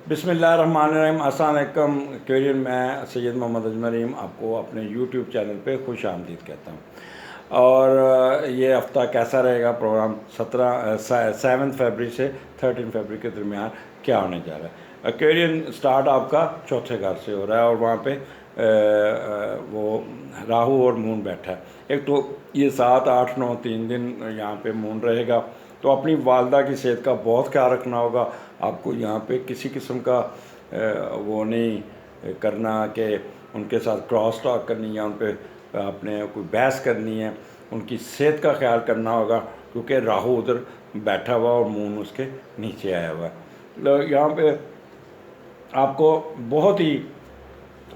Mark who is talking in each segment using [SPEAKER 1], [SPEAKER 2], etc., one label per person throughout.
[SPEAKER 1] बिस्मिल्लाहिर्रहमानिर्रहीम। अस्सलाम वालेकुम क्वेरियन, मैं सैयद मोहम्मद अजमरीम आपको अपने यूट्यूब चैनल पे खुश आमदीद कहता हूँ। और ये हफ़्ता कैसा रहेगा प्रोग्राम 7 फरवरी से 13 फरवरी के दरमियान क्या होने जा रहा है। क्वेरियन स्टार्ट आपका चौथे घर से हो रहा है और वहाँ पे वो राहु और मून बैठा है। एक तो ये 7, 8, 9 3 दिन यहाँ पे मून रहेगा, तो अपनी वालदा की सेहत का बहुत ख्याल रखना होगा आपको। यहाँ पे किसी किस्म का वो नहीं करना कि उनके साथ क्रॉस टॉक करनी या उन पर आपने कोई बहस करनी है। उनकी सेहत का ख्याल करना होगा क्योंकि राहु उधर बैठा हुआ और मून उसके नीचे आया हुआ है। तो यहाँ पे आपको बहुत ही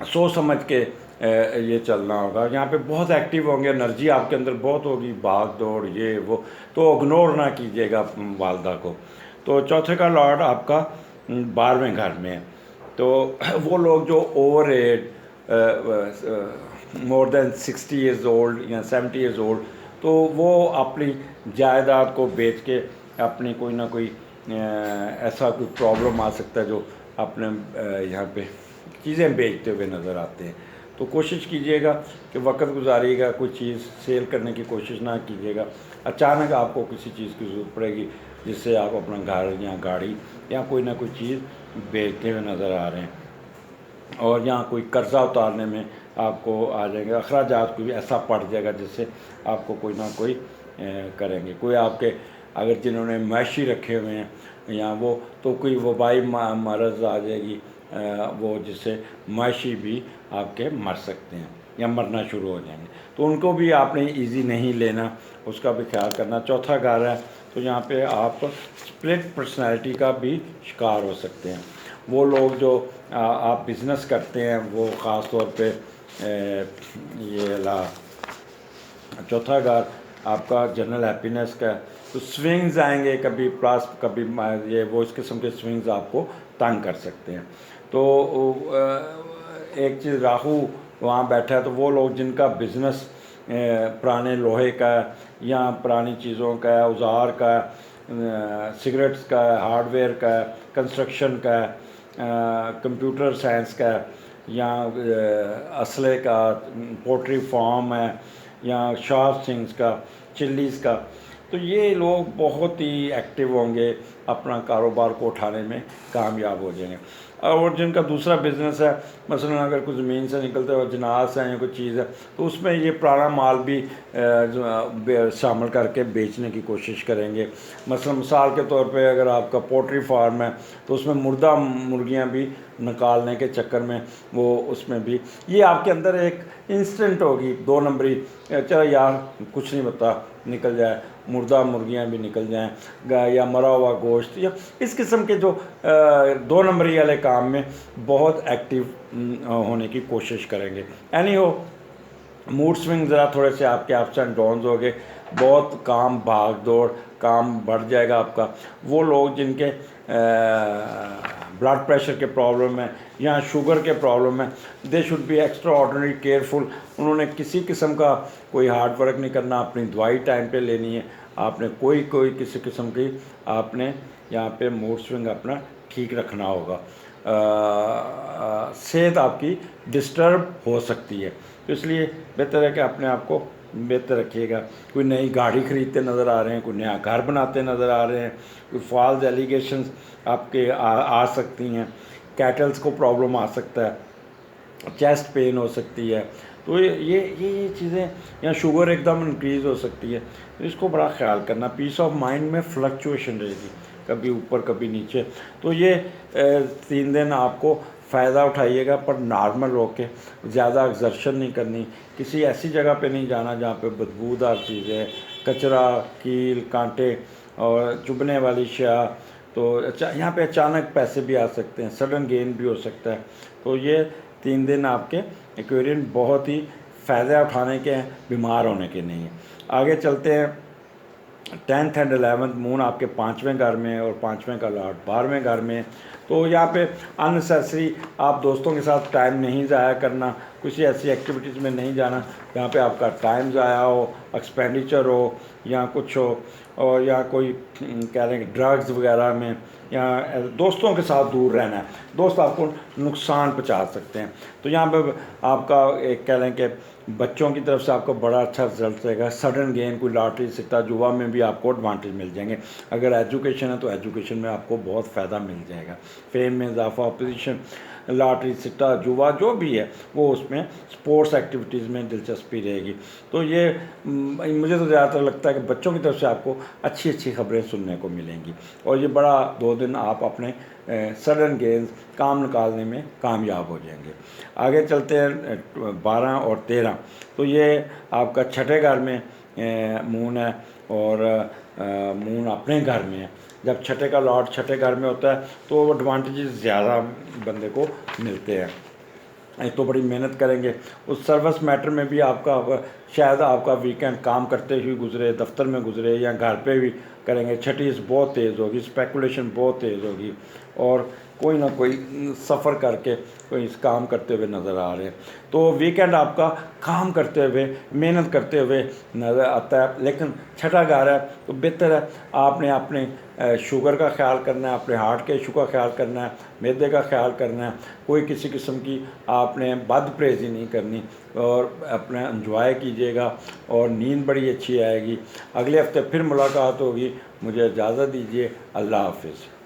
[SPEAKER 1] सोच समझ के ये चलना होगा। यहाँ पे बहुत एक्टिव होंगे, एनर्जी आपके अंदर बहुत होगी, भाग दौड़ ये वो, तो इग्नोर ना कीजिएगा वालदा को। तो चौथे का लॉर्ड आपका 12वें घर में है, तो वो लोग जो over age more than 60 years old या 70 ईयर्स ओल्ड, तो वो अपनी जायदाद को बेच के अपनी कोई ना कोई ऐसा कोई प्रॉब्लम आ सकता है जो अपने यहाँ पे चीज़ें बेचते हुए नज़र आते हैं। तो कोशिश कीजिएगा कि वक्त गुजारिएगा, कोई चीज़ सेल करने की कोशिश ना कीजिएगा। अचानक आपको किसी चीज़ की ज़रूरत पड़ेगी जिससे आप अपना घर या गाड़ी या कोई ना कोई चीज़ बेचते हुए नज़र आ रहे हैं, और यहाँ कोई कर्ज़ा उतारने में आपको आ जाएंगे, अखराजात कोई ऐसा पड़ जाएगा जिससे आपको कोई ना कोई करेंगे। कोई आपके अगर जिन्होंने मैशी रखे हुए हैं या वो, तो कोई वबाई मरज़ आ जाएगी वो, जिससे मैशी भी आपके मर सकते हैं या मरना शुरू हो जाएंगे, तो उनको भी आपने इजी नहीं लेना, उसका भी ख्याल करना। चौथा घर है तो यहाँ पे आप स्प्लिट पर्सनैलिटी का भी शिकार हो सकते हैं। वो लोग जो आप बिज़नेस करते हैं वो ख़ास तौर पे ये चौथा घर आपका जनरल हैप्पीनेस का, तो स्विंग्स आएंगे, कभी प्लस कभी ये वो, इस किस्म के स्विंग्स आपको तंग कर सकते हैं। तो एक चीज़ राहु वहाँ बैठा है, तो वो लोग जिनका बिज़नेस पुराने लोहे का या पुरानी चीज़ों का, औजार का, सिगरेट्स का, हार्डवेयर का, कंस्ट्रक्शन का, कंप्यूटर साइंस का, या असले का, पोल्ट्री फार्म है, या शार्प थिंग्स का, चिल्लीज़ का, तो ये लोग बहुत ही एक्टिव होंगे, अपना कारोबार को उठाने में कामयाब हो जाएंगे। और जिनका दूसरा बिज़नेस है, मसलन अगर कुछ ज़मीन से निकलते हुए जनास है या कोई चीज़ है, तो उसमें ये पुराना माल भी शामिल करके बेचने की कोशिश करेंगे। मसलन मिसाल के तौर पे अगर आपका पोल्ट्री फार्म है तो उसमें मुर्दा मुर्गियां भी निकालने के चक्कर में वो उसमें भी ये आपके अंदर एक इंस्टेंट होगी 2 नंबरी, चलो यार कुछ नहीं पता, निकल जाए, मुर्दा मुर्गियां भी निकल जाएं, या मरा हुआ गोश्त, या इस किस्म के जो 2 नंबरी वाले काम में बहुत एक्टिव होने की कोशिश करेंगे। एनी हो, मूड स्विंग ज़रा थोड़े से आपके अप्स एंड डाउन्स हो गए, बहुत काम भाग दौड़, काम बढ़ जाएगा आपका। वो लोग जिनके ब्लड प्रेशर के प्रॉब्लम है या शुगर के प्रॉब्लम है, they should be extra ordinary careful. उन्होंने किसी किस्म का कोई हार्ड वर्क नहीं करना, अपनी दवाई टाइम पे लेनी है, आपने कोई किसी किस्म की आपने यहाँ पे मूड स्विंग अपना ठीक रखना होगा। सेहत आपकी डिस्टर्ब हो सकती है, तो इसलिए बेहतर है कि अपने आप को बेहतर रखिएगा। कोई नई गाड़ी खरीदते नज़र आ रहे हैं, कोई नया घर बनाते नज़र आ रहे हैं, कोई फॉल्स एलिगेशंस आपके आ सकती हैं, कैटल्स को प्रॉब्लम आ सकता है, चेस्ट पेन हो सकती है, तो ये चीज़ें, या शुगर एकदम इंक्रीज़ हो सकती है, तो इसको बड़ा ख्याल करना। पीस ऑफ माइंड में फ्लक्चुएशन रहेगी, कभी ऊपर कभी नीचे। तो ये 3 दिन आपको फ़ायदा उठाइएगा, पर नॉर्मल होके, ज़्यादा एक्सर्शन नहीं करनी, किसी ऐसी जगह पे नहीं जाना जहाँ पे बदबूदार चीज़ें, कचरा, कील कांटे और चुभने वाली शया। तो यहाँ पे अचानक पैसे भी आ सकते हैं, सडन गेन भी हो सकता है। तो ये 3 दिन आपके एक्वेरियन बहुत ही फ़ायदा उठाने के हैं, बीमार होने के नहीं हैं। आगे चलते हैं। 10th एंड 11th मून आपके 5वें घर में और 5वें का लॉर्ड 12वें घर में। तो यहाँ पे अननेसेसरी आप दोस्तों के साथ टाइम नहीं ज़ाया करना, किसी ऐसी एक्टिविटीज़ में नहीं जाना जहाँ पे आपका टाइम ज़ाया हो एक्सपेंडिचर हो या कुछ हो, और या कोई कह रहे हैं ड्रग्स वगैरह में, या दोस्तों के साथ दूर रहना है, दोस्त आपको नुकसान पहुंचा सकते हैं। तो यहाँ पे आपका एक कह लें कि बच्चों की तरफ से आपको बड़ा अच्छा रिजल्ट रहेगा। सडन गेन, कोई लॉटरी सिक्का जुआ में भी आपको एडवांटेज मिल जाएंगे। अगर एजुकेशन है तो एजुकेशन में आपको बहुत फ़ायदा मिल जाएगा। फेम में इजाफा, अपोजिशन, लॉटरी सिक्का जुआ जो भी है वो उसमें स्पोर्ट्स एक्टिविटीज़ में दिलचस्पी रहेगी। तो ये मुझे तो ज़्यादातर लगता है कि बच्चों की तरफ से आपको अच्छी अच्छी खबरें सुनने को मिलेंगी, और ये बड़ा 2 दिन आप अपने सडन गेंस काम निकालने में कामयाब हो जाएंगे। आगे चलते हैं 12 और 13। तो ये आपका छठे घर में मून है, और मून अपने घर में है। जब छठे का लॉर्ड छठे घर में होता है तो एडवांटेजेस ज़्यादा बंदे को मिलते हैं। एक तो बड़ी मेहनत करेंगे, उस सर्विस मैटर में भी आपका शायद आपका वीकेंड काम करते हुए गुजरे, दफ्तर में गुजरे या घर पे भी करेंगे। छठी बहुत तेज़ होगी, स्पेकुलेशन बहुत तेज़ होगी, और कोई ना कोई सफ़र करके कोई इस काम करते हुए नज़र आ रहे हैं। तो वीकेंड आपका काम करते हुए, मेहनत करते हुए नज़र आता है। लेकिन छठा घर है तो बेहतर है आपने अपने शुगर का ख्याल करना है, अपने हार्ट के इशू का ख्याल करना है, मैदे का ख्याल करना है। कोई किसी किस्म की आपने बदपरहेज़ी नहीं करनी, और अपना एंजॉय कीजिएगा, और नींद बड़ी अच्छी आएगी। अगले हफ्ते फिर मुलाकात होगी। मुझे इजाज़त दीजिए। अल्लाह हाफिज़।